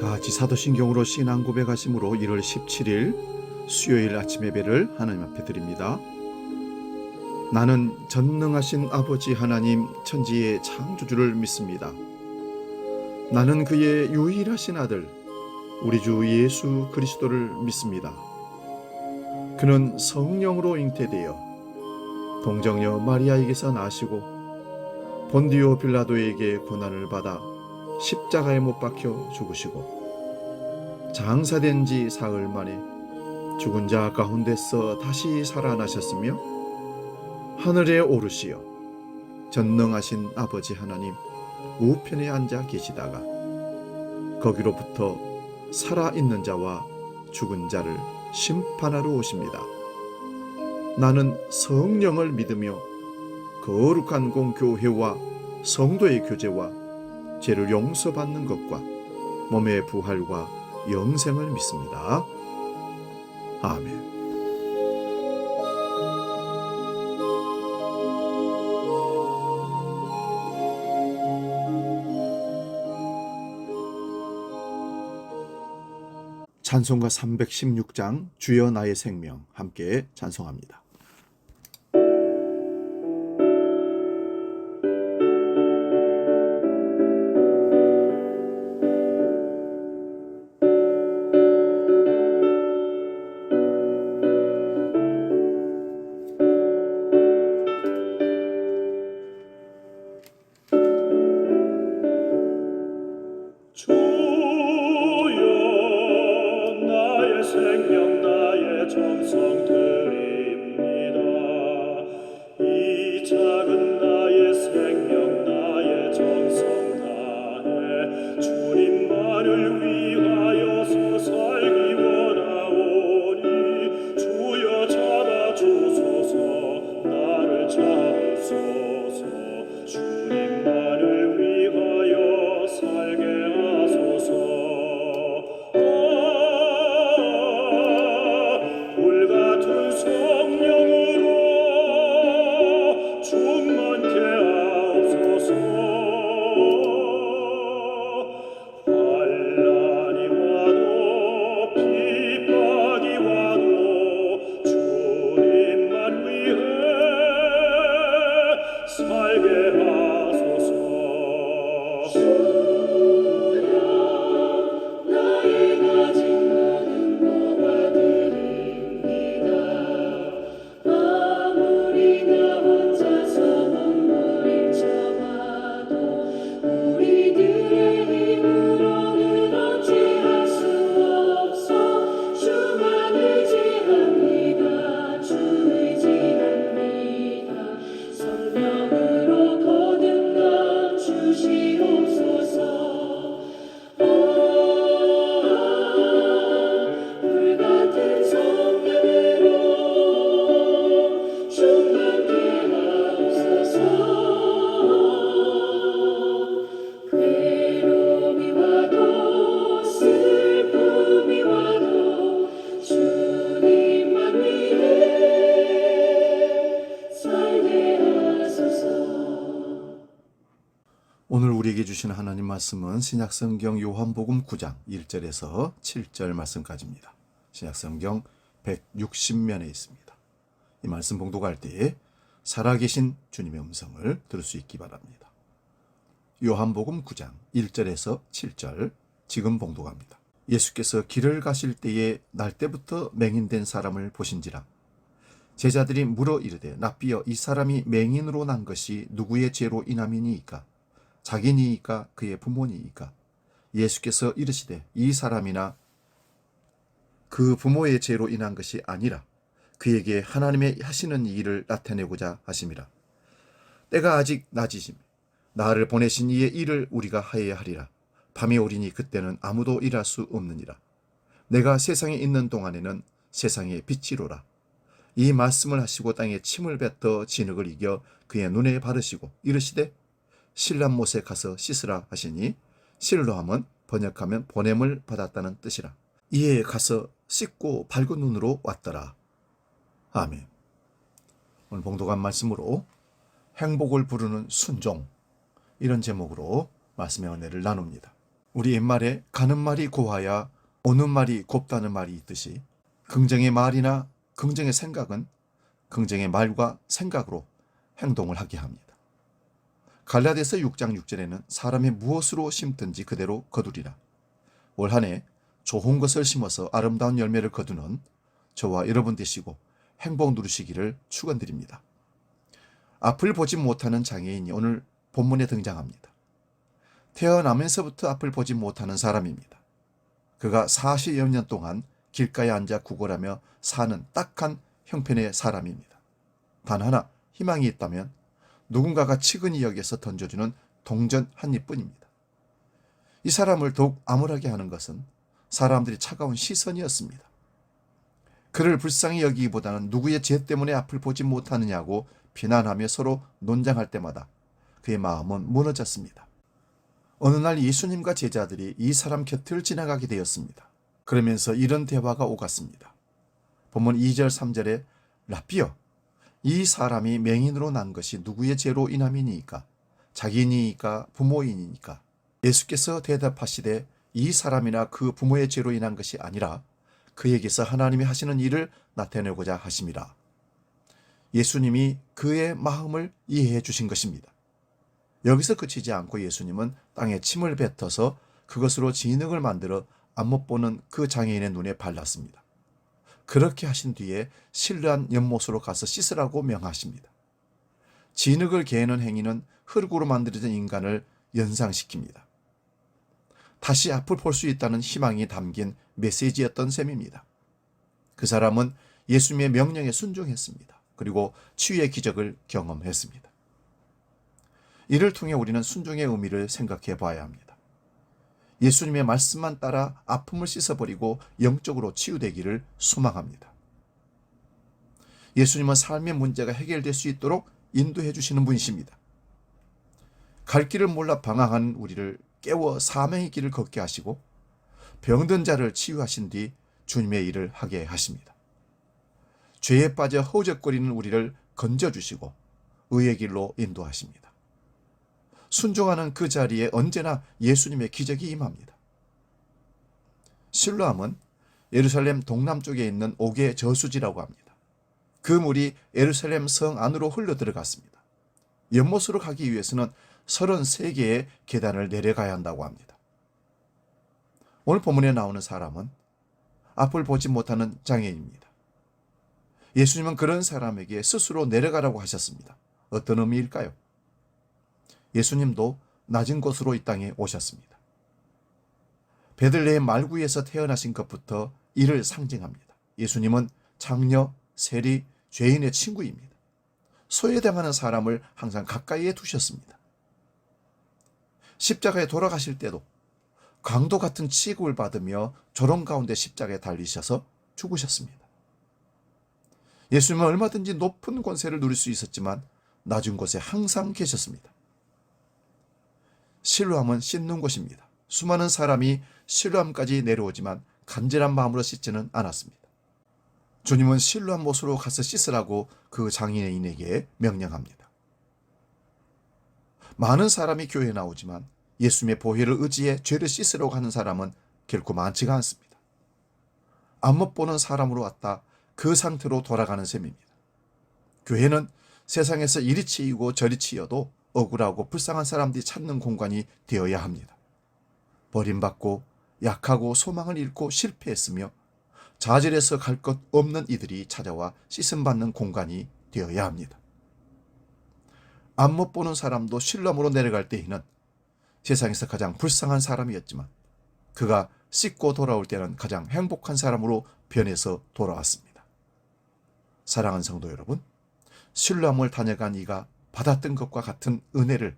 다 같이 사도신경으로 신앙 고백하심으로 1월 17일 수요일 아침 예배를 하나님 앞에 드립니다. 나는 전능하신 아버지 하나님 천지의 창조주를 믿습니다. 나는 그의 유일하신 아들 우리 주 예수 그리스도를 믿습니다. 그는 성령으로 잉태되어 동정녀 마리아에게서 나시고 본디오 빌라도에게 고난을 받아 십자가에 못 박혀 죽으시고 장사된 지 사흘 만에 죽은 자 가운데서 다시 살아나셨으며 하늘에 오르시어 전능하신 아버지 하나님 우편에 앉아 계시다가 거기로부터 살아있는 자와 죽은 자를 심판하러 오십니다. 나는 성령을 믿으며 거룩한 공교회와 성도의 교제와 죄를 용서받는 것과 몸의 부활과 영생을 믿습니다. 아멘. 찬송가 316장 주여 나의 생명 함께 찬송합니다. 생명 나의 정성 드립니다. 이 작은 나의 생명 나의 정성 다해 주님만을 위하여서 살기 원하오니 주여 잡아주소서 나를 잡으소서 주님만을 위하여 살게 하소서. 오늘 우리에게 주신 하나님 말씀은 신약성경 요한복음 9장 1절에서 7절 말씀까지입니다. 신약성경 160면에 있습니다. 이 말씀 봉독할 때 살아계신 주님의 음성을 들을 수 있기 바랍니다. 요한복음 9장 1절에서 7절 지금 봉독합니다. 예수께서 길을 가실 때에 날 때부터 맹인된 사람을 보신지라. 제자들이 물어 이르되 랍비여 이 사람이 맹인으로 난 것이 누구의 죄로 인함이니이까? 자기니이까 그의 부모니이까? 예수께서 이르시되 이 사람이나 그 부모의 죄로 인한 것이 아니라 그에게 하나님의 하시는 일을 나타내고자 하심이라. 때가 아직 낮이심에 나를 보내신 이의 일을 우리가 하여야 하리라. 밤이 오리니 그때는 아무도 일할 수 없느니라. 내가 세상에 있는 동안에는 세상의 빛이로라. 이 말씀을 하시고 땅에 침을 뱉어 진흙을 이겨 그의 눈에 바르시고 이르시되 실람못에 가서 씻으라 하시니 실로함은 번역하면 보냄을 받았다는 뜻이라. 이에 가서 씻고 밝은 눈으로 왔더라. 아멘. 오늘 봉독한 말씀으로 행복을 부르는 순종, 이런 제목으로 말씀의 은혜를 나눕니다. 우리 옛말에 가는 말이 고와야 오는 말이 곱다는 말이 있듯이 긍정의 말이나 긍정의 생각은 긍정의 말과 생각으로 행동을 하게 합니다. 갈라디아서 6장 6절에는 사람이 무엇으로 심든지 그대로 거두리라. 올 한 해 좋은 것을 심어서 아름다운 열매를 거두는 저와 여러분 되시고 행복 누리시기를 축원드립니다. 앞을 보지 못하는 장애인이 오늘 본문에 등장합니다. 태어나면서부터 앞을 보지 못하는 사람입니다. 그가 40여 년 동안 길가에 앉아 구걸하며 사는 딱한 형편의 사람입니다. 단 하나 희망이 있다면 누군가가 측은히 여겨서 던져주는 동전 한 입뿐입니다. 이 사람을 더욱 암울하게 하는 것은 사람들이 차가운 시선이었습니다. 그를 불쌍히 여기기보다는 누구의 죄 때문에 앞을 보지 못하느냐고 비난하며 서로 논쟁할 때마다 그의 마음은 무너졌습니다. 어느 날 예수님과 제자들이 이 사람 곁을 지나가게 되었습니다. 그러면서 이런 대화가 오갔습니다. 본문 2절 3절에 라삐여, 이 사람이 맹인으로 난 것이 누구의 죄로 인함이니이까? 자기니이까 부모이니이까? 예수께서 대답하시되 이 사람이나 그 부모의 죄로 인한 것이 아니라 그에게서 하나님이 하시는 일을 나타내고자 하심이라. 예수님이 그의 마음을 이해해 주신 것입니다. 여기서 그치지 않고 예수님은 땅에 침을 뱉어서 그것으로 진흙을 만들어 안못 보는 그 장애인의 눈에 발랐습니다. 그렇게 하신 뒤에 신뢰한 연못으로 가서 씻으라고 명하십니다. 진흙을 개는 행위는 흙으로 만들어진 인간을 연상시킵니다. 다시 앞을 볼 수 있다는 희망이 담긴 메시지였던 셈입니다. 그 사람은 예수님의 명령에 순종했습니다. 그리고 치유의 기적을 경험했습니다. 이를 통해 우리는 순종의 의미를 생각해 봐야 합니다. 예수님의 말씀만 따라 아픔을 씻어버리고 영적으로 치유되기를 소망합니다. 예수님은 삶의 문제가 해결될 수 있도록 인도해 주시는 분이십니다. 갈 길을 몰라 방황하는 우리를 깨워 사명의 길을 걷게 하시고 병든 자를 치유하신 뒤 주님의 일을 하게 하십니다. 죄에 빠져 허우적거리는 우리를 건져주시고 의의 길로 인도하십니다. 순종하는 그 자리에 언제나 예수님의 기적이 임합니다. 실로암은 예루살렘 동남쪽에 있는 옥의 저수지라고 합니다. 그 물이 예루살렘 성 안으로 흘러 들어갔습니다. 연못으로 가기 위해서는 33개의 계단을 내려가야 한다고 합니다. 오늘 본문에 나오는 사람은 앞을 보지 못하는 장애인입니다. 예수님은 그런 사람에게 스스로 내려가라고 하셨습니다. 어떤 의미일까요? 예수님도 낮은 곳으로 이 땅에 오셨습니다. 베들레헴 말구에서 태어나신 것부터 이를 상징합니다. 예수님은 장녀, 세리, 죄인의 친구입니다. 소외당하는 사람을 항상 가까이에 두셨습니다. 십자가에 돌아가실 때도 강도 같은 취급을 받으며 조롱 가운데 십자가에 달리셔서 죽으셨습니다. 예수님은 얼마든지 높은 권세를 누릴 수 있었지만 낮은 곳에 항상 계셨습니다. 실로암은 씻는 곳입니다. 수많은 사람이 실로암까지 내려오지만 간절한 마음으로 씻지는 않았습니다. 주님은 실로암 못으로 가서 씻으라고 그 장애인에게 명령합니다. 많은 사람이 교회에 나오지만 예수님의 보혈을 의지해 죄를 씻으려고 하는 사람은 결코 많지가 않습니다. 안못 보는 사람으로 왔다 그 상태로 돌아가는 셈입니다. 교회는 세상에서 이리 치이고 저리 치여도 억울하고 불쌍한 사람들이 찾는 공간이 되어야 합니다. 버림받고 약하고 소망을 잃고 실패했으며 좌절해서 갈 것 없는 이들이 찾아와 씻음받는 공간이 되어야 합니다. 안못 보는 사람도 실로암으로 내려갈 때에는 세상에서 가장 불쌍한 사람이었지만 그가 씻고 돌아올 때는 가장 행복한 사람으로 변해서 돌아왔습니다. 사랑하는 성도 여러분, 실로암을 다녀간 이가 받았던 것과 같은 은혜를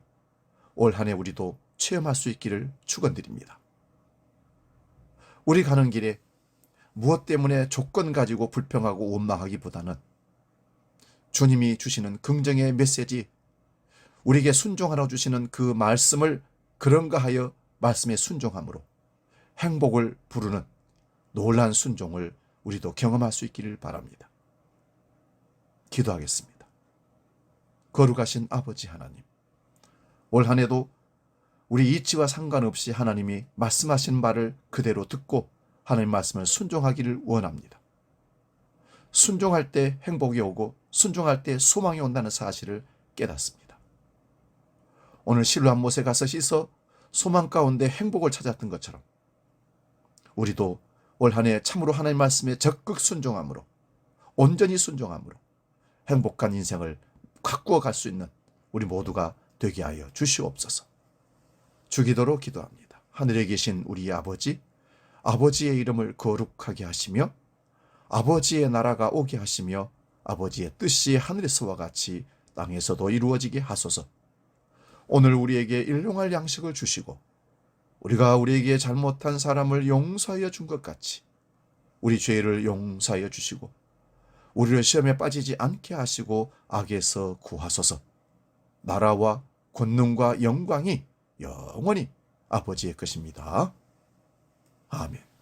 올 한 해 우리도 체험할 수 있기를 축원드립니다. 우리 가는 길에 무엇 때문에 조건 가지고 불평하고 원망하기보다는 주님이 주시는 긍정의 메시지, 우리에게 순종하라 주시는 그 말씀을 그런가 하여 말씀에 순종함으로 행복을 부르는 놀라운 순종을 우리도 경험할 수 있기를 바랍니다. 기도하겠습니다. 거룩하신 아버지 하나님, 올 한 해도 우리 이치와 상관없이 하나님이 말씀하신 말을 그대로 듣고 하나님 말씀을 순종하기를 원합니다. 순종할 때 행복이 오고 순종할 때 소망이 온다는 사실을 깨닫습니다. 오늘 실로암 못에 가서 씻어 소망 가운데 행복을 찾았던 것처럼 우리도 올 한 해 참으로 하나님 말씀에 적극 순종함으로 온전히 순종함으로 행복한 인생을 가꾸어 갈 수 있는 우리 모두가 되게 하여 주시옵소서. 주기도로 기도합니다. 하늘에 계신 우리 아버지, 아버지의 이름을 거룩하게 하시며 아버지의 나라가 오게 하시며 아버지의 뜻이 하늘에서와 같이 땅에서도 이루어지게 하소서. 오늘 우리에게 일용할 양식을 주시고 우리가 우리에게 잘못한 사람을 용서하여 준 것 같이 우리 죄를 용서하여 주시고 우리를 시험에 빠지지 않게 하시고 악에서 구하소서. 나라와 권능과 영광이 영원히 아버지의 것입니다. 아멘.